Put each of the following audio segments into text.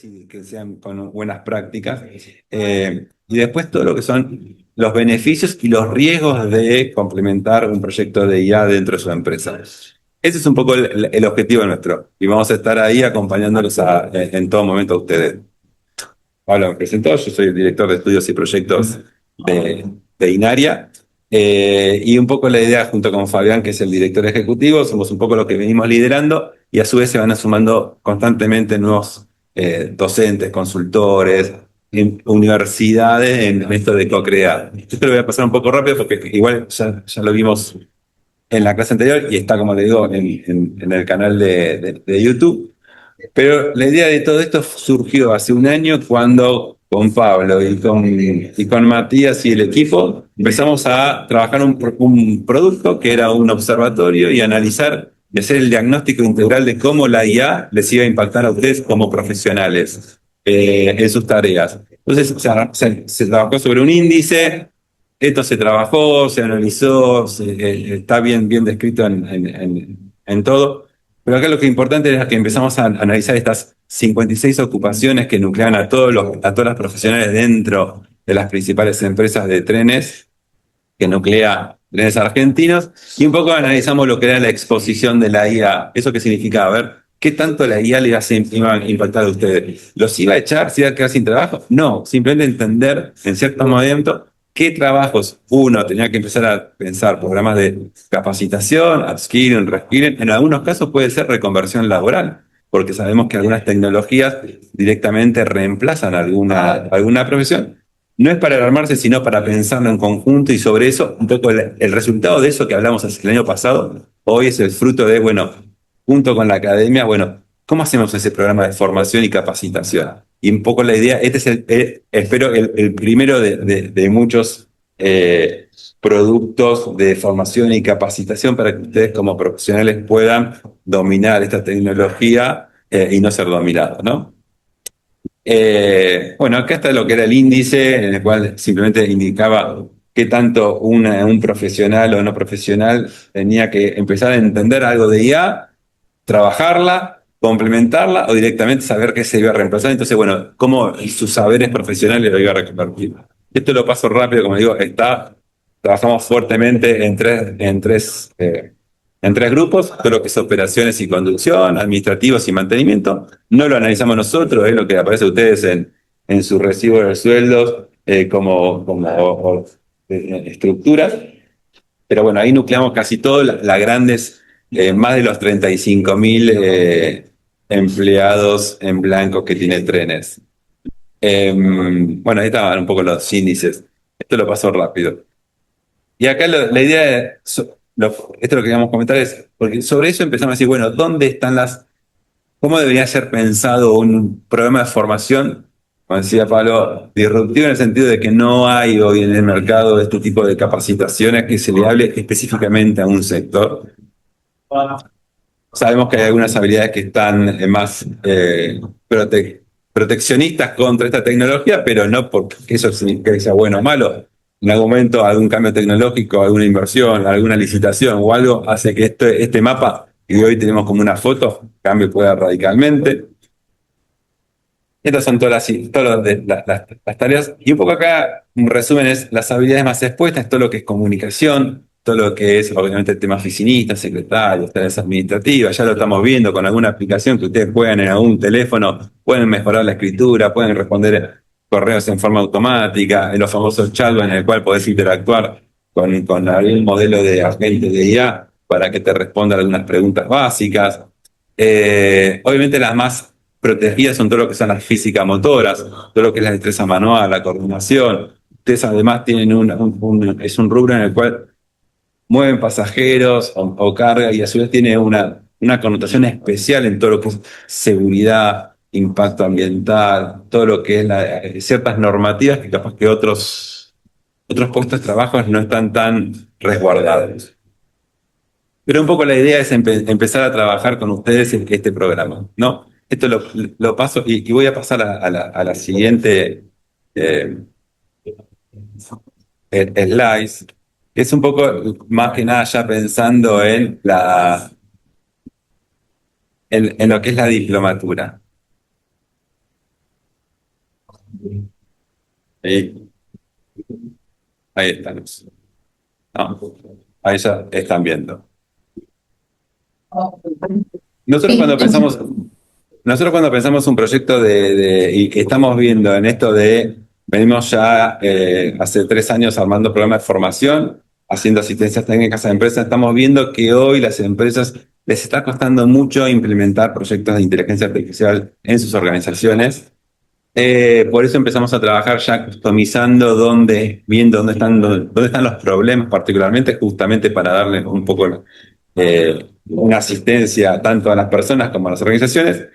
y que sean con buenas prácticas. Y después todo lo que son los beneficios y los riesgos de complementar un proyecto de IA dentro de su empresa. Ese es un poco el objetivo nuestro. Y vamos a estar ahí acompañándolos en todo momento a ustedes. Pablo me presentó, yo soy el director de estudios y proyectos de Inaria. Y un poco la idea, junto con Fabián, que es el director ejecutivo, somos un poco los que venimos liderando y a su vez se van sumando constantemente nuevos docentes, consultores, universidades en esto de co-crear. Esto lo voy a pasar un poco rápido porque igual ya lo vimos en la clase anterior y está, como le digo, en el canal de YouTube. Pero la idea de todo esto surgió hace un año cuando con Pablo y con Matías y el equipo empezamos a trabajar un producto que era un observatorio y analizar y hacer el diagnóstico integral de cómo la IA les iba a impactar a ustedes como profesionales en sus tareas. Entonces se trabajó sobre un índice, esto se trabajó, se analizó, está bien descrito en todo. Pero acá lo que es importante es que empezamos a analizar estas 56 ocupaciones que nuclean a todas las profesionales dentro de las principales empresas de trenes, que nuclea trenes argentinos, y un poco analizamos lo que era la exposición de la IA. ¿Eso qué significa? A ver, ¿qué tanto la IA iba a impactar a ustedes? ¿Los iba a echar? ¿Se iba a quedar sin trabajo? No, simplemente entender en ciertos momentos qué trabajos uno tenía que empezar a pensar programas de capacitación, upskilling, reskilling. En algunos casos puede ser reconversión laboral, porque sabemos que algunas tecnologías directamente reemplazan alguna profesión. No es para alarmarse, sino para pensarlo en conjunto y sobre eso, un poco el resultado de eso que hablamos el año pasado, hoy es el fruto de, bueno, junto con la academia, bueno, ¿cómo hacemos ese programa de formación y capacitación? Y un poco la idea, este es espero, el primero de muchos productos de formación y capacitación para que ustedes como profesionales puedan dominar esta tecnología y no ser dominados, ¿no? Bueno, acá está lo que era el índice, en el cual simplemente indicaba qué tanto un profesional o no profesional tenía que empezar a entender algo de IA, trabajarla, complementarla o directamente saber qué se iba a reemplazar. Entonces, bueno, cómo sus saberes profesionales lo iba a reconvertir. Esto lo paso rápido, como digo, trabajamos fuertemente en tres grupos, todo lo que es operaciones y conducción, administrativos y mantenimiento. No lo analizamos nosotros, es lo que aparece a ustedes en su recibo de sueldos como estructuras. Pero bueno, ahí nucleamos casi todo, las grandes, más de los 35.000 empleados en blanco que tiene trenes. Bueno, ahí estaban un poco los índices. Esto lo paso rápido. Y acá la idea, esto lo que queríamos comentar es, porque sobre eso empezamos a decir, bueno, ¿dónde están cómo debería ser pensado un programa de formación, como decía Pablo, disruptivo en el sentido de que no hay hoy en el mercado este tipo de capacitaciones que se le hable específicamente a un sector? Sabemos que hay algunas habilidades que están más proteccionistas contra esta tecnología, pero no porque eso significa que sea bueno o malo. En algún momento, algún cambio tecnológico, alguna inversión, alguna licitación o algo hace que este mapa, que hoy tenemos como una foto, cambie pueda radicalmente. Estas son todas las tareas. Y un poco acá, un resumen es las habilidades más expuestas, todo lo que es comunicación, todo lo que es, obviamente, el tema oficinista, secretarios, tareas administrativas. Ya lo estamos viendo con alguna aplicación que ustedes puedan en algún teléfono, pueden mejorar la escritura, pueden responder correos en forma automática, en los famosos chatbots en el cual podés interactuar con algún modelo de agente de IA para que te responda algunas preguntas básicas. Obviamente las más protegidas son todo lo que son las físicas motoras, todo lo que es la destreza manual, la coordinación. Ustedes además tienen es un rubro en el cual mueven pasajeros o carga y a su vez tiene una connotación especial en todo lo que es seguridad, impacto ambiental, todo lo que es ciertas normativas que capaz que otros puestos de trabajo no están tan resguardados. Pero un poco la idea es empezar a trabajar con ustedes en este programa, ¿no? Esto lo paso y voy a pasar a la siguiente eh, slides, que es un poco más que nada ya pensando en lo que es la diplomatura. Ahí, ahí están. No, ahí ya están viendo. Nosotros cuando pensamos, nosotros cuando pensamos un proyecto y que estamos viendo en esto venimos ya hace 3 años armando programas de formación, haciendo asistencias técnicas a empresas, estamos viendo que hoy las empresas les está costando mucho implementar proyectos de inteligencia artificial en sus organizaciones. Por eso empezamos a trabajar ya customizando viendo dónde están los problemas, particularmente justamente para darles un poco una asistencia tanto a las personas como a las organizaciones.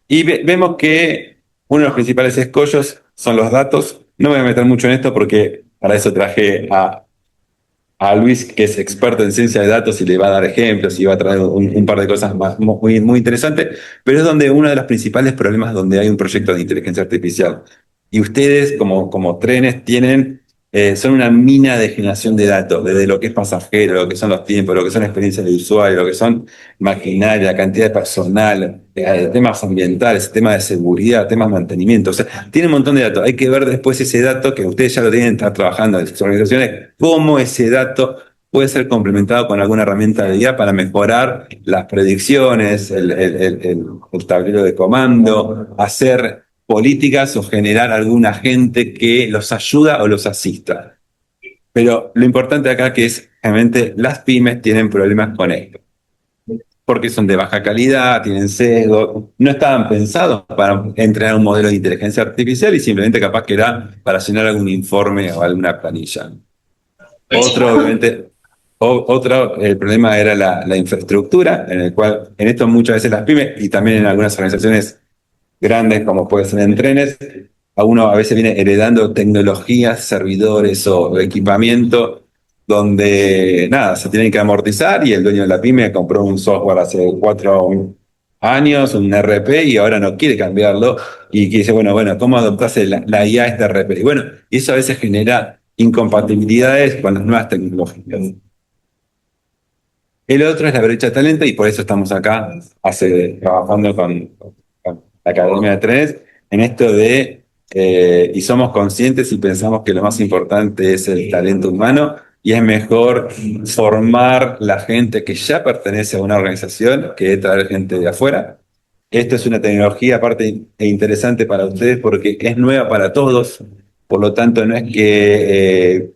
Y vemos que uno de los principales escollos son los datos. No me voy a meter mucho en esto porque para eso traje a Luis, que es experto en ciencia de datos y le va a dar ejemplos y va a traer un par de cosas muy, muy interesantes, pero es donde uno de los principales problemas donde hay un proyecto de inteligencia artificial. Y ustedes como trenes son una mina de generación de datos, desde lo que es pasajero, lo que son los tiempos, lo que son experiencias de usuario, lo que son maquinaria, la cantidad de personal, temas ambientales, temas de seguridad, temas de mantenimiento. O sea, tiene un montón de datos. Hay que ver después ese dato que ustedes ya lo tienen que estar trabajando en sus organizaciones, cómo ese dato puede ser complementado con alguna herramienta de IA para mejorar las predicciones, el tablero de comando, hacer políticas o generar algún agente que los ayuda o los asista. Pero lo importante acá que es, realmente, las pymes tienen problemas con esto, porque son de baja calidad, tienen sesgo, no estaban pensados para entrenar un modelo de inteligencia artificial y simplemente capaz que era para llenar algún informe o alguna planilla. Otro, obviamente, el problema era la infraestructura, en el cual en esto muchas veces las pymes y también en algunas organizaciones grandes como puede ser en trenes, a uno a veces viene heredando tecnologías, servidores o equipamiento donde nada, se tienen que amortizar y el dueño de la pyme compró un software hace 4 años, un RP, y ahora no quiere cambiarlo y que dice, bueno, ¿cómo adoptarse la IA a este RP? Y bueno, y eso a veces genera incompatibilidades con las nuevas tecnologías. El otro es la brecha de talento y por eso estamos acá trabajando con la Academia de Trenes en esto y somos conscientes y pensamos que lo más importante es el talento humano y es mejor formar la gente que ya pertenece a una organización que traer gente de afuera. Esto es una tecnología aparte e interesante para ustedes porque es nueva para todos, por lo tanto no es que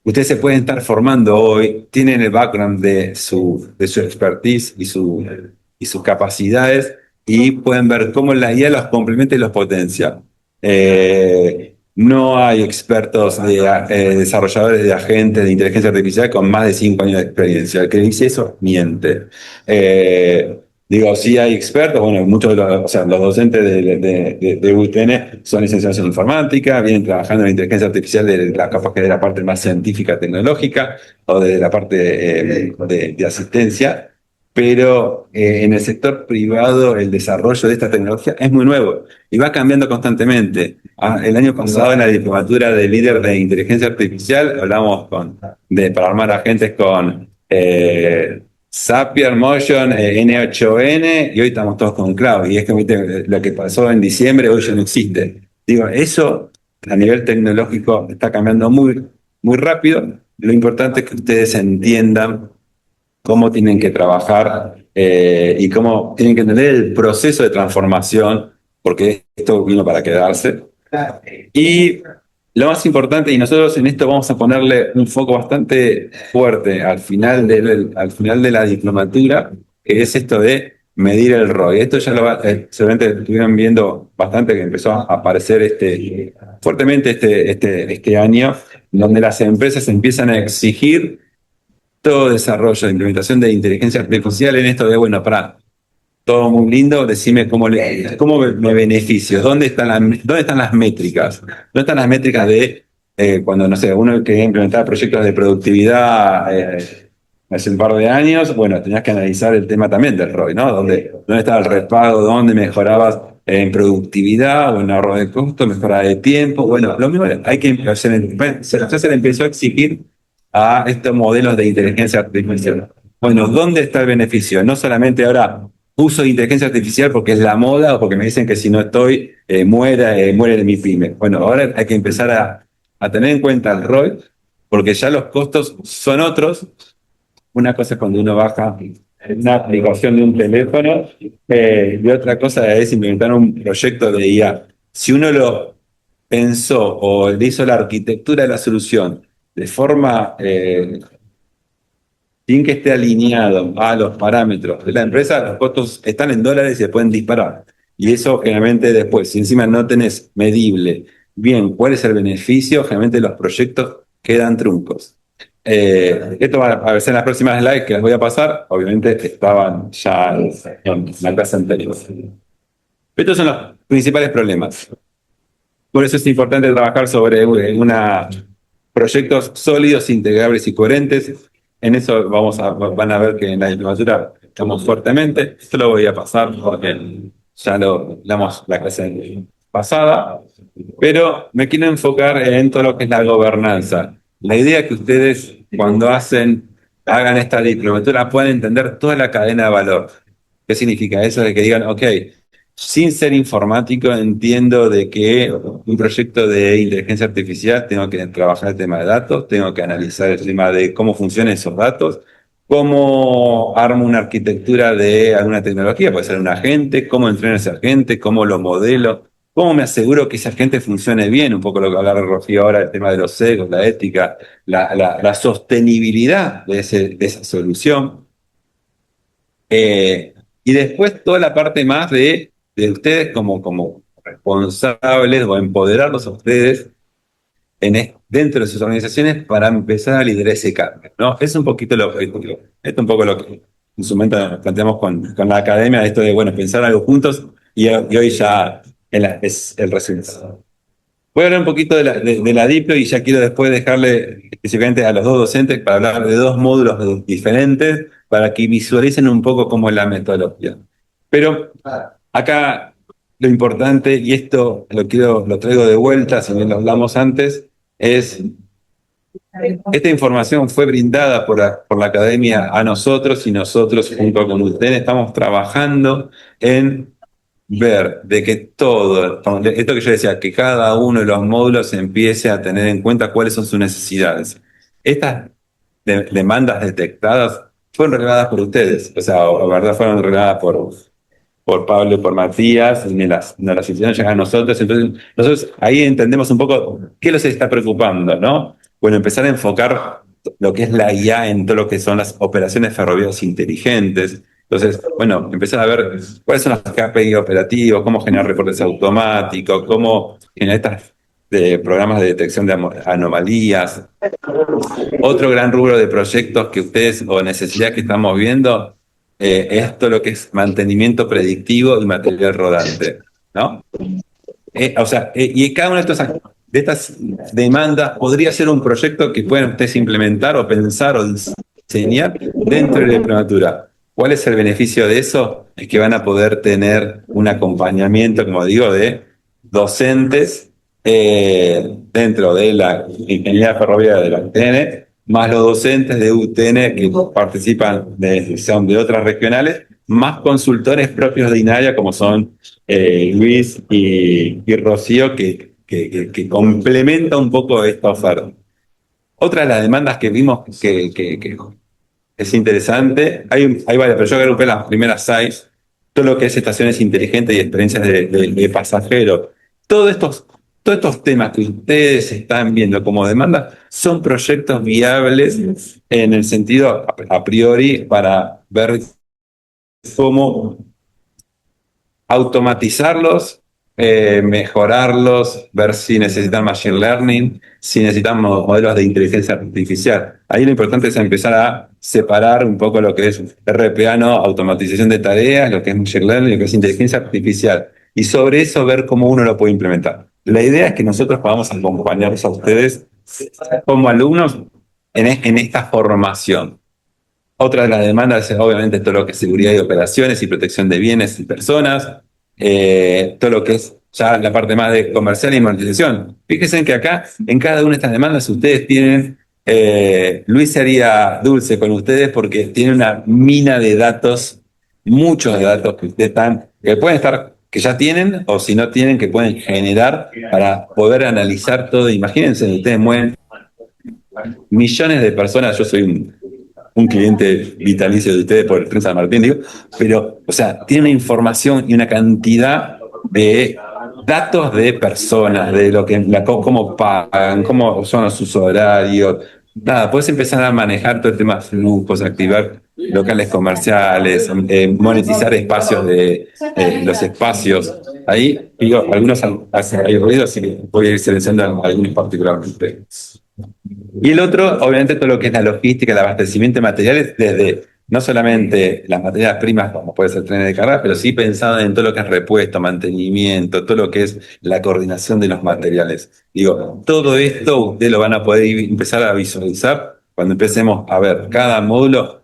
ustedes se pueden estar formando hoy, tienen el background de su expertise y sus capacidades y pueden ver cómo la IA los complementa y los potencia. No hay expertos desarrolladores de agentes de inteligencia artificial con más de 5 años de experiencia. El que dice eso miente. Digo, sí hay expertos, bueno, muchos o sea, los docentes de UTN son licenciados en informática, vienen trabajando en inteligencia artificial capaz que de la parte más científica, tecnológica, o de la parte de asistencia, pero en el sector privado el desarrollo de esta tecnología es muy nuevo y va cambiando constantemente. El año pasado en la diplomatura de líder de inteligencia artificial hablamos para armar agentes con Zapier, Motion, N8N, y hoy estamos todos con Cloud. Y es que ¿viste? Lo que pasó en diciembre hoy ya no existe. Digo, eso a nivel tecnológico está cambiando muy, muy rápido. Lo importante es que ustedes entiendan cómo tienen que trabajar y cómo tienen que entender el proceso de transformación, porque esto vino para quedarse. Y lo más importante, y nosotros en esto vamos a ponerle un foco bastante fuerte al final de la diplomatura, que es esto de medir el ROI. Esto ya seguramente estuvieron viendo bastante que empezó a aparecer fuertemente este año, donde las empresas empiezan a exigir todo desarrollo de implementación de inteligencia artificial en esto de, bueno, para todo muy lindo, decime cómo me beneficio, dónde están las métricas, dónde están las métricas de cuando, no sé, uno quería implementar proyectos de productividad hace un par de años, bueno, tenías que analizar el tema también del ROI, ¿no? ¿Dónde estaba el repago, dónde mejorabas en productividad o en ahorro de costo, mejora de tiempo? Bueno, lo mismo hay que se le empezó a exigir a estos modelos de inteligencia artificial. Bueno, ¿dónde está el beneficio? No solamente ahora uso de inteligencia artificial porque es la moda o porque me dicen que si no estoy, muere de mi pyme. Bueno, ahora hay que empezar a tener en cuenta el rol, porque ya los costos son otros. Una cosa es cuando uno baja una aplicación de un teléfono, y otra cosa es implementar un proyecto de IA. Si uno lo pensó o le hizo la arquitectura de la solución de forma sin que esté alineado a los parámetros de la empresa, los costos están en dólares y se pueden disparar. Y eso generalmente después, si encima no tenés medible bien cuál es el beneficio, generalmente los proyectos quedan truncos. Esto va a aparecer en las próximas slides que las voy a pasar. Obviamente estaban ya en la clase anterior. Estos son los principales problemas. Por eso es importante trabajar sobre proyectos sólidos, integrables y coherentes. En eso van a ver que en la diplomatura estamos fuertemente. Esto lo voy a pasar porque ya lo hablamos la clase pasada. Pero me quiero enfocar en todo lo que es la gobernanza. La idea es que ustedes, cuando hagan esta diplomatura, puedan entender toda la cadena de valor. ¿Qué significa eso? De que digan, ok, sin ser informático, entiendo de que un proyecto de inteligencia artificial tengo que trabajar el tema de datos, tengo que analizar el tema de cómo funcionan esos datos, cómo armo una arquitectura de alguna tecnología, puede ser un agente, cómo entreno a ese agente, cómo lo modelo, cómo me aseguro que ese agente funcione bien, un poco lo que hablaba Rocío ahora, el tema de los sesgos, la ética, la sostenibilidad de esa solución. Y después toda la parte más de ustedes como responsables o empoderarlos a ustedes dentro de sus organizaciones para empezar a liderar ese cambio, ¿no? Es un poquito esto es un poco lo que en su momento nos planteamos con la academia, esto de, bueno, pensar algo juntos y hoy ya es el resultado. Voy a hablar un poquito de la Diplo y ya quiero después dejarle específicamente a los dos docentes para hablar de dos módulos diferentes para que visualicen un poco cómo es la metodología. Pero acá lo importante, y esto lo traigo de vuelta, si bien lo hablamos antes, es esta información fue brindada por la academia a nosotros y nosotros junto con ustedes estamos trabajando en ver de que esto que yo decía, que cada uno de los módulos empiece a tener en cuenta cuáles son sus necesidades. Estas demandas detectadas fueron reveladas por ustedes, o sea, la verdad fueron reveladas por Pablo y por Matías, y nos las hicieron llegar a nosotros. Entonces, nosotros ahí entendemos un poco qué los está preocupando, ¿no? Bueno, empezar a enfocar lo que es la IA en todo lo que son las operaciones ferroviarias inteligentes. Entonces, bueno, empezar a ver cuáles son los KPI operativos, cómo generar reportes automáticos, cómo generar estas programas de detección de anomalías. Otro gran rubro de proyectos que ustedes o necesidades que estamos viendo es todo lo que es mantenimiento predictivo y material rodante, ¿no? Y cada una de estas demandas podría ser un proyecto que puedan ustedes implementar o pensar o diseñar dentro de la diplomatura. ¿Cuál es el beneficio de eso? Es que van a poder tener un acompañamiento, como digo, de docentes dentro de la ingeniería ferroviaria de la UTN, más los docentes de UTN que participan son de otras regionales, más consultores propios de INAIA como son Luis y Rocío, que complementa un poco esta oferta. Otra de las demandas que vimos que es interesante, hay varias, pero yo agrupé las primeras seis, todo lo que es estaciones inteligentes y experiencias de pasajeros. Todos estos temas que ustedes están viendo como demanda son proyectos viables en el sentido a priori para ver cómo automatizarlos, mejorarlos, ver si necesitan machine learning, si necesitan modelos de inteligencia artificial. Ahí lo importante es empezar a separar un poco lo que es RPA, ¿no? Automatización de tareas, lo que es machine learning, lo que es inteligencia artificial. Y sobre eso ver cómo uno lo puede implementar. La idea es que nosotros podamos acompañarlos a ustedes como alumnos en esta formación. Otra de las demandas es obviamente todo lo que es seguridad y operaciones y protección de bienes y personas, todo lo que es ya la parte más de comercial y monetización. Fíjense en que acá, en cada una de estas demandas, ustedes tienen, Luis sería dulce con ustedes porque tiene una mina de datos muchos datos que ustedes están, que pueden estar, que ya tienen, o si no tienen, que pueden generar para poder analizar todo. Imagínense, ustedes mueven millones de personas, yo soy un cliente vitalicio de ustedes por el Tren San Martín, digo, pero, o sea, tiene una información y una cantidad de datos de personas, de lo que, cómo pagan, cómo son sus horarios. Nada, puedes empezar a manejar todo el tema de flujos, activar locales comerciales, monetizar espacios de los espacios. Ahí, digo, algunos hacen hay ruido, así que voy a ir seleccionando algunos particularmente. Y el otro, obviamente, todo lo que es la logística, el abastecimiento de materiales, desde no solamente las materias primas, como puede ser trenes de carga, pero sí pensado en todo lo que es repuesto, mantenimiento, todo lo que es la coordinación de los materiales. Digo, todo esto ustedes lo van a poder empezar a visualizar cuando empecemos a ver cada módulo,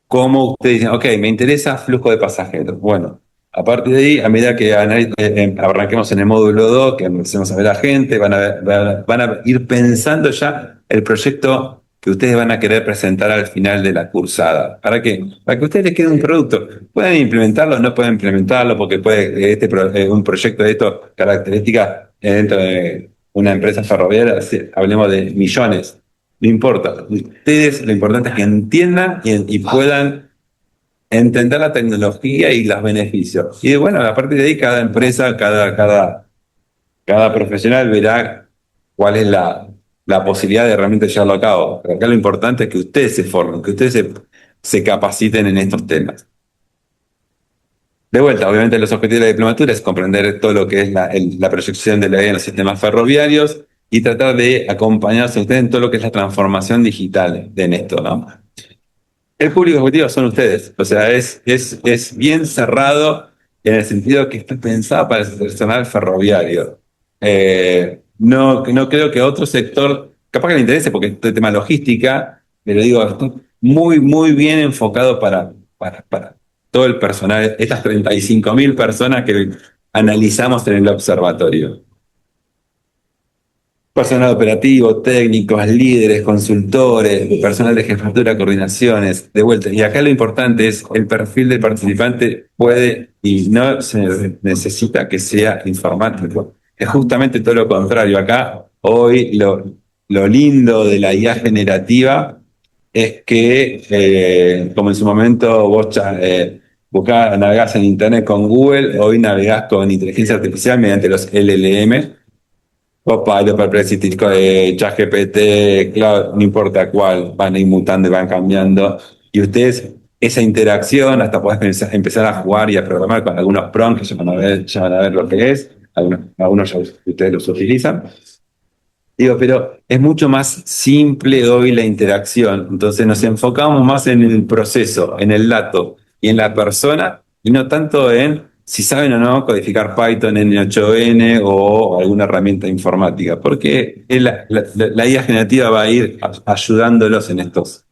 cómo ustedes dicen, ok, me interesa flujo de pasajeros. Bueno, a partir de ahí, a medida que arranquemos en el módulo 2, que empecemos a ver a gente, van a ir pensando ya el proyecto que ustedes van a querer presentar al final de la cursada. ¿Para qué? Para que a ustedes les quede un producto. Pueden implementarlo, no pueden implementarlo, porque puede un proyecto de estas características dentro de una empresa ferroviaria, hablemos de millones. No importa. Ustedes, lo importante es que entiendan y puedan entender la tecnología y los beneficios. Y bueno, a partir de ahí, cada empresa, cada profesional verá cuál es la posibilidad de realmente llevarlo a cabo. Pero acá lo importante es que ustedes se formen, que ustedes se capaciten en estos temas. De vuelta, obviamente los objetivos de la diplomatura es comprender todo lo que es la proyección de la ley en los sistemas ferroviarios y tratar de acompañarse a ustedes en todo lo que es la transformación digital en esto, ¿no? El público objetivo son ustedes, o sea, es bien cerrado en el sentido que está pensado para el personal ferroviario. No creo que otro sector, capaz que le interese porque es tema logística, pero digo, está muy bien enfocado para todo el personal, estas 35.000 personas que analizamos en el observatorio. Personal operativo, técnicos, líderes, consultores, personal de jefatura, coordinaciones, de vuelta. Y acá lo importante es el perfil del participante puede y no se necesita que sea informático. Es justamente todo lo contrario. Acá, hoy, lo lindo de la IA generativa es que, como en su momento vos navegás en Internet con Google, hoy navegás con inteligencia artificial mediante los LLM. Copilot, Perplexity, ChatGPT, Cloud, no importa cuál, van a ir mutando y van cambiando. Y ustedes, esa interacción, hasta podés empezar a jugar y a programar con algunos prompts que ya van a ver lo que es. Algunos ya ustedes los utilizan. Digo, pero es mucho más simple hoy la interacción. Entonces nos enfocamos más en el proceso, en el dato y en la persona, y no tanto en si saben o no codificar Python en 8N o alguna herramienta informática, porque la IA generativa va a ir ayudándolos en estos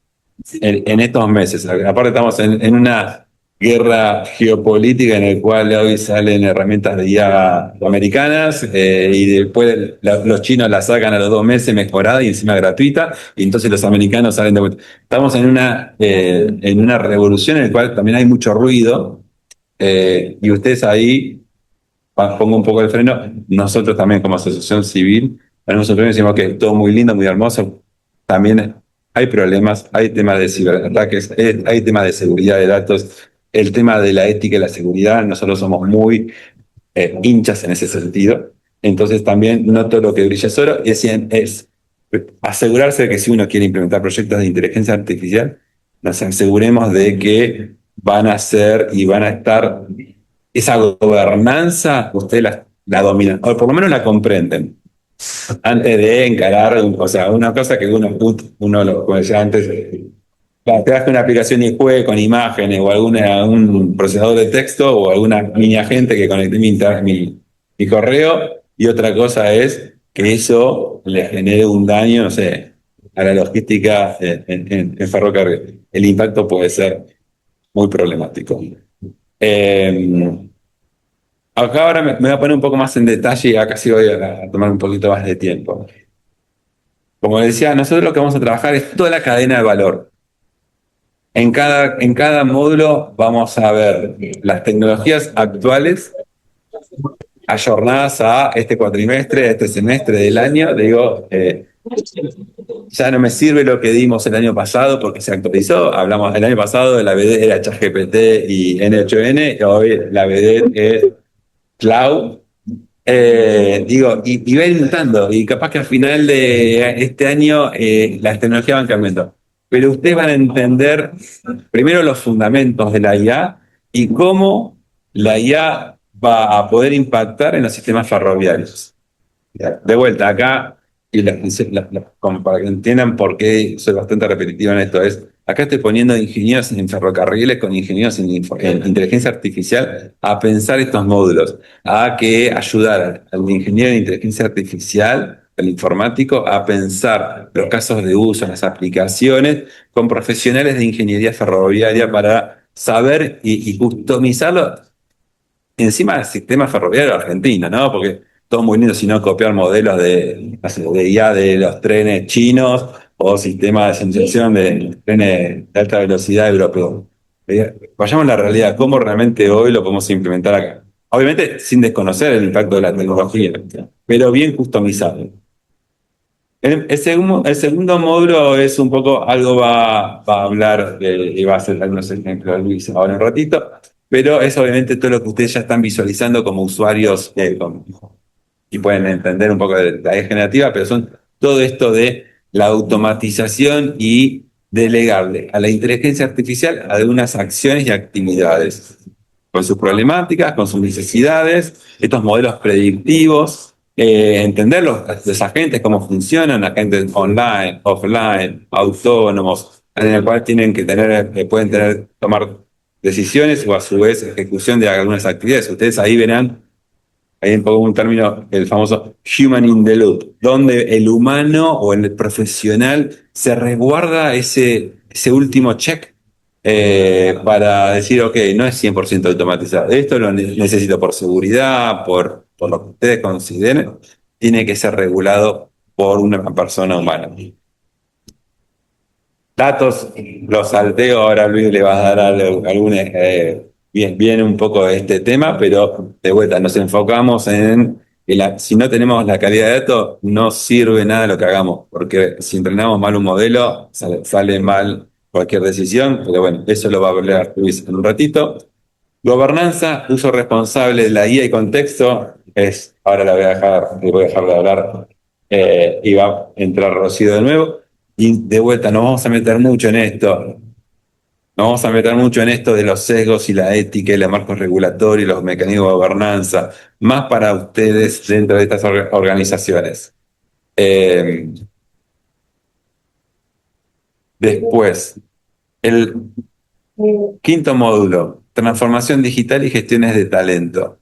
meses. Aparte estamos en una guerra geopolítica en la cual hoy salen herramientas de IA americanas y después los chinos la sacan a los 2 meses mejorada y encima gratuita, y entonces los americanos salen de vuelta. Estamos en una revolución en la cual también hay mucho ruido y ustedes ahí, pongo un poco el freno, nosotros también como asociación civil, tenemos un freno y decimos que todo muy lindo, muy hermoso, también hay problemas, hay temas de ciberataques, hay temas de seguridad de datos, el tema de la ética y la seguridad, nosotros somos muy hinchas en ese sentido, entonces también no todo lo que brilla es oro, es asegurarse de que si uno quiere implementar proyectos de inteligencia artificial, nos aseguremos de que van a ser y van a estar esa gobernanza, ustedes la dominan, o por lo menos la comprenden, antes de encarar, o sea, una cosa que como decía antes, te das una aplicación y juegue con imágenes o un procesador de texto o alguna mini agente que conecte mi correo, y otra cosa es que eso le genere un daño, no sé, a la logística en ferrocarril. El impacto puede ser muy problemático. Eh, Acá ahora me voy a poner un poco más en detalle y acá sí voy a tomar un poquito más de tiempo. Como decía, nosotros lo que vamos a trabajar es toda la cadena de valor. En cada módulo vamos a ver las tecnologías actuales ayornadas a este cuatrimestre, a este semestre del año. Digo, ya no me sirve lo que dimos el año pasado porque se actualizó. Hablamos el año pasado, la BD era ChatGPT y N8N, y hoy la BD es Cloud. Digo, y va inventando, y capaz que al final de este año las tecnologías van cambiando. Pero ustedes van a entender primero los fundamentos de la IA y cómo la IA va a poder impactar en los sistemas ferroviarios. De vuelta, acá, y como para que entiendan por qué soy bastante repetitivo en esto, es, acá estoy poniendo ingenieros en ferrocarriles con ingenieros en inteligencia artificial a pensar estos módulos, a que ayudar al ingeniero de inteligencia artificial, al informático, a pensar los casos de uso, las aplicaciones, con profesionales de ingeniería ferroviaria para saber y customizarlo encima del sistema ferroviario argentino, ¿no? Porque todo muy lindo si no copiar modelos de IA de los trenes chinos o sistemas de señalización de trenes de alta velocidad europeos. Vayamos a la realidad, cómo realmente hoy lo podemos implementar acá. Obviamente sin desconocer el impacto de la tecnología, pero bien customizado. El segundo módulo es un poco, algo va a hablar, y va a hacer algunos ejemplos Luis ahora un ratito, pero es obviamente todo lo que ustedes ya están visualizando como usuarios y pueden entender un poco de la generativa, pero son todo esto de la automatización y delegarle a la inteligencia artificial algunas acciones y actividades, con sus problemáticas, con sus necesidades, estos modelos predictivos, entender los agentes, cómo funcionan, agentes online, offline, autónomos, en el cual tienen que tener, tomar decisiones o a su vez ejecución de algunas actividades. Ustedes ahí verán, hay un poco un término, el famoso human in the loop, donde el humano o el profesional se resguarda ese último check para decir, ok, no es 100% automatizado. Esto lo necesito por seguridad, por lo que ustedes consideren, tiene que ser regulado por una persona humana. Datos, los salteo, ahora Luis le va a dar algunos, bien un poco de este tema, pero de vuelta nos enfocamos en que si no tenemos la calidad de datos, no sirve nada lo que hagamos, porque si entrenamos mal un modelo, sale mal cualquier decisión, pero bueno, eso lo va a hablar Luis en un ratito. Gobernanza, uso responsable de la guía y contexto, ahora le voy a dejar de hablar y va a entrar Rocío de nuevo. Y de vuelta, nos vamos a meter mucho en esto. Nos vamos a meter mucho en esto de los sesgos y la ética y los marcos regulatorios y los mecanismos de gobernanza, más para ustedes dentro de estas organizaciones. Después, el quinto módulo, transformación digital y gestiones de talento.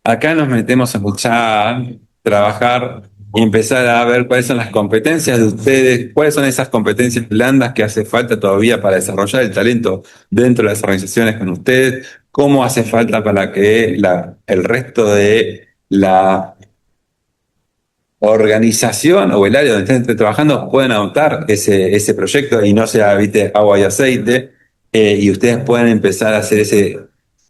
Acá nos metemos a escuchar, trabajar y empezar a ver cuáles son las competencias de ustedes, cuáles son esas competencias blandas que hace falta todavía para desarrollar el talento dentro de las organizaciones con ustedes, cómo hace falta para que el resto de la organización o el área donde estén trabajando puedan adoptar ese proyecto y no sea, viste, agua y aceite, y ustedes puedan empezar a hacer ese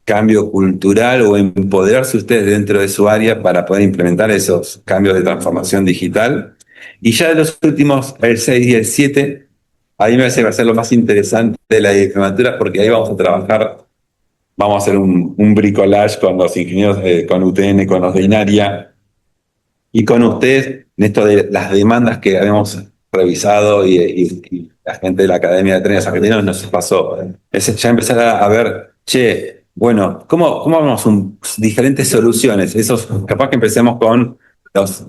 cambio cultural o empoderarse ustedes dentro de su área para poder implementar esos cambios de transformación digital. Y ya de los últimos, el 6 y el 7, ahí me parece que va a ser lo más interesante de la diplomatura, porque ahí vamos a trabajar, vamos a hacer un bricolage con los ingenieros, con UTN, con los de INARIA, y con ustedes, en esto de las demandas que habíamos revisado y la gente de la Academia de Trenes Argentinos nos pasó, es ya empezar a ver, che, bueno, ¿cómo vamos diferentes soluciones? Esos, capaz que empecemos con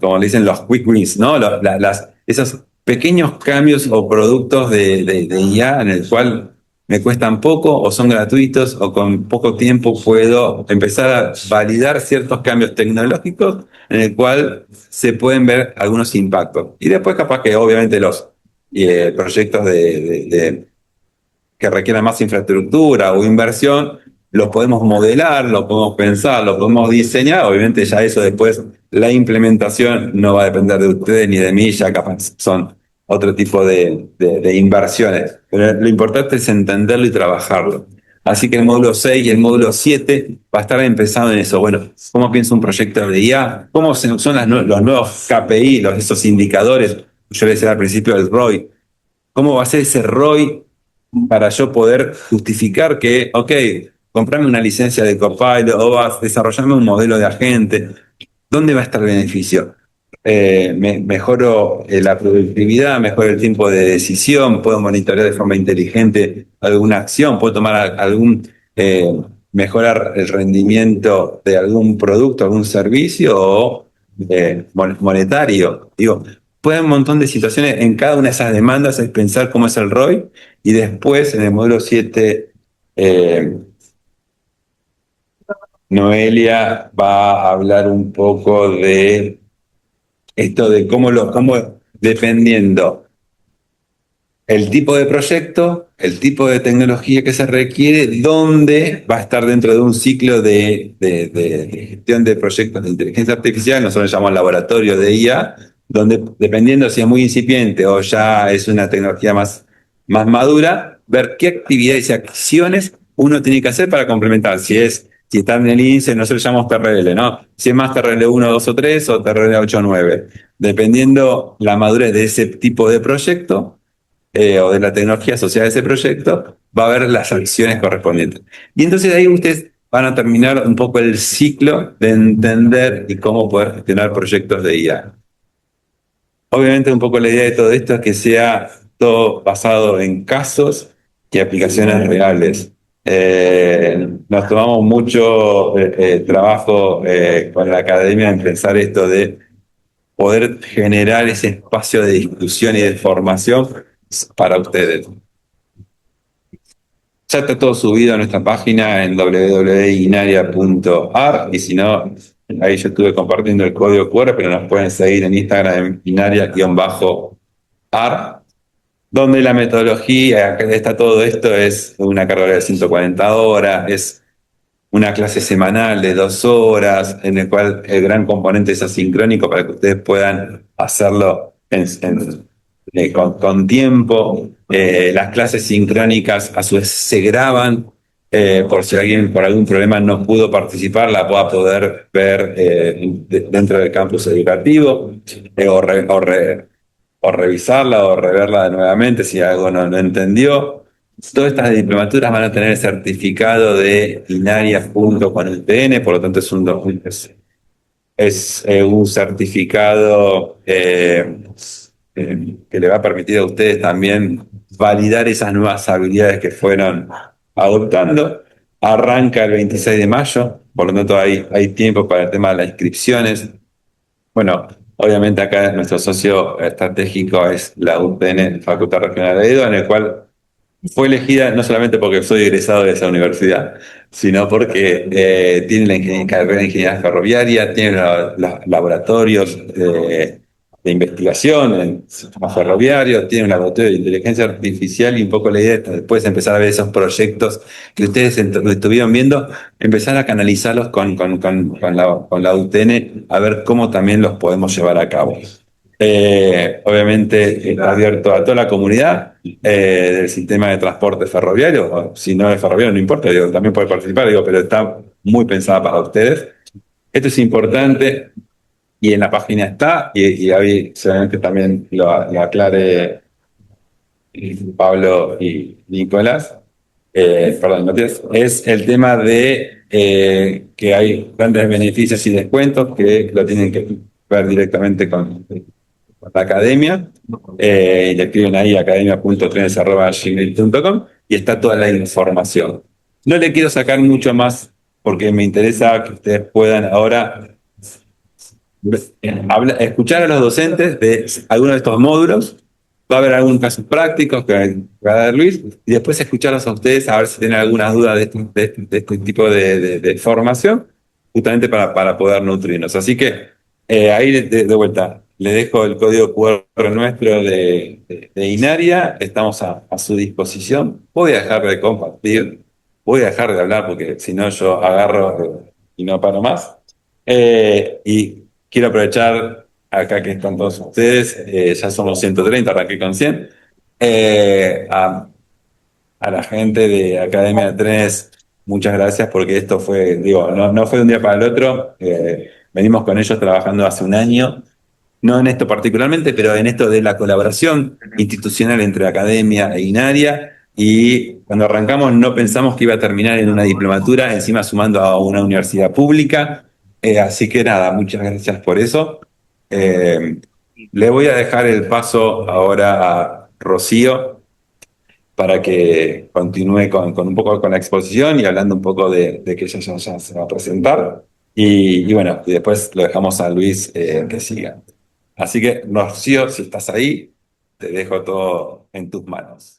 como le dicen, los quick wins, ¿no? Esos pequeños cambios o productos de IA en el cual me cuestan poco o son gratuitos o con poco tiempo puedo empezar a validar ciertos cambios tecnológicos en el cual se pueden ver algunos impactos. Y después capaz que obviamente los proyectos que requieran más infraestructura o inversión, los podemos modelar, los podemos pensar, los podemos diseñar. Obviamente ya eso después, la implementación no va a depender de ustedes ni de mí, ya capaz son otro tipo de inversiones. pero lo importante es entenderlo y trabajarlo. Así que el módulo 6 y el módulo 7 va a estar empezando en eso. Bueno, ¿cómo piensa un proyecto de IA? ¿Cómo son los nuevos KPI, esos indicadores? Yo le decía al principio el ROI. ¿Cómo va a ser ese ROI para yo poder justificar que, ok, comprame una licencia de Copilot o desarrollarme un modelo de agente? ¿Dónde va a estar el beneficio? Mejoro la productividad, mejoro el tiempo de decisión, puedo monitorear de forma inteligente alguna acción, puedo tomar mejorar el rendimiento de algún producto, algún servicio o monetario. Digo, puede haber un montón de situaciones en cada una de esas demandas, es pensar cómo es el ROI y después en el módulo 7 Noelia va a hablar un poco de esto de cómo dependiendo el tipo de proyecto, el tipo de tecnología que se requiere, dónde va a estar dentro de un ciclo de gestión de proyectos de inteligencia artificial, nosotros llamamos laboratorio de IA, donde dependiendo si es muy incipiente o ya es una tecnología más madura, ver qué actividades y acciones uno tiene que hacer para complementar. Si está en el índice, nosotros llamamos TRL, ¿no? Si es más TRL 1, 2 o 3 o TRL 8 o 9. Dependiendo la madurez de ese tipo de proyecto, o de la tecnología asociada a ese proyecto, va a haber las acciones correspondientes. Y entonces ahí ustedes van a terminar un poco el ciclo de entender y cómo poder gestionar proyectos de IA. Obviamente un poco la idea de todo esto es que sea todo basado en casos y aplicaciones reales. Nos tomamos mucho trabajo con la academia en pensar esto de poder generar ese espacio de discusión y de formación para ustedes. Ya está todo subido a nuestra página en www.inaria.ar y si no, ahí yo estuve compartiendo el código QR, pero nos pueden seguir en Instagram en inaria-ar, donde la metodología que está todo esto es una carga de 140 horas, es una clase semanal de 2 horas, en el cual el gran componente es asincrónico para que ustedes puedan hacerlo con tiempo. Las clases sincrónicas a su vez se graban, por si alguien por algún problema no pudo participar, la pueda poder ver dentro del campus educativo, o revisarla o reverla nuevamente si algo no entendió. Todas estas diplomaturas van a tener el certificado de INARIA junto con el TN, por lo tanto es un certificado que le va a permitir a ustedes también validar esas nuevas habilidades que fueron adoptando. Arranca el 26 de mayo, por lo tanto hay tiempo para el tema de las inscripciones. Bueno, obviamente acá nuestro socio estratégico es la UTN, Facultad Regional de Edo, en el cual fue elegida no solamente porque soy egresado de esa universidad, sino porque tiene la carrera de ingeniería ferroviaria, tiene los laboratorios de investigación en sistemas ferroviarios, tiene un laboratorio de inteligencia artificial y un poco la idea es después empezar a ver esos proyectos que ustedes estuvieron viendo, empezar a canalizarlos con la UTN, a ver cómo también los podemos llevar a cabo. Obviamente está abierto a toda la comunidad del sistema de transporte ferroviario, o si no es ferroviario no importa, digo, también puede participar, digo, pero está muy pensada para ustedes. Esto es importante y en la página está, y ahí seguramente también lo aclare Pablo y Nicolás, perdón, Matías, es el tema de que hay grandes beneficios y descuentos que lo tienen que ver directamente con la academia, y le escriben ahí academia.trenes@gmail.com y está toda la información. No le quiero sacar mucho más porque me interesa que ustedes puedan ahora escuchar a los docentes de algunos de estos módulos. Va a haber algunos casos prácticos que va a dar Luis y después escucharlos a ustedes a ver si tienen algunas dudas de este tipo de formación, justamente para poder nutrirnos. Así que ahí de vuelta le dejo el código QR nuestro de Inaria, estamos a su disposición. Voy a dejar de compartir, voy a dejar de hablar porque si no yo agarro y no paro más. Y quiero aprovechar acá que están todos ustedes, ya somos 130, arranqué con 100, a a la gente de Academia de Trenes, muchas gracias porque esto fue, digo, no fue de un día para el otro. Venimos con ellos trabajando hace un año, no en esto particularmente, pero en esto de la colaboración institucional entre academia e INARIA. Y cuando arrancamos no pensamos que iba a terminar en una diplomatura, encima sumando a una universidad pública. Así que nada, muchas gracias por eso. Eh, Le voy a dejar el paso ahora a Rocío para que continúe con un poco con la exposición y hablando un poco de que ella ya se va a presentar. Y bueno, y después lo dejamos a Luis que siga. Así que, Rocío, si estás ahí, te dejo todo en tus manos.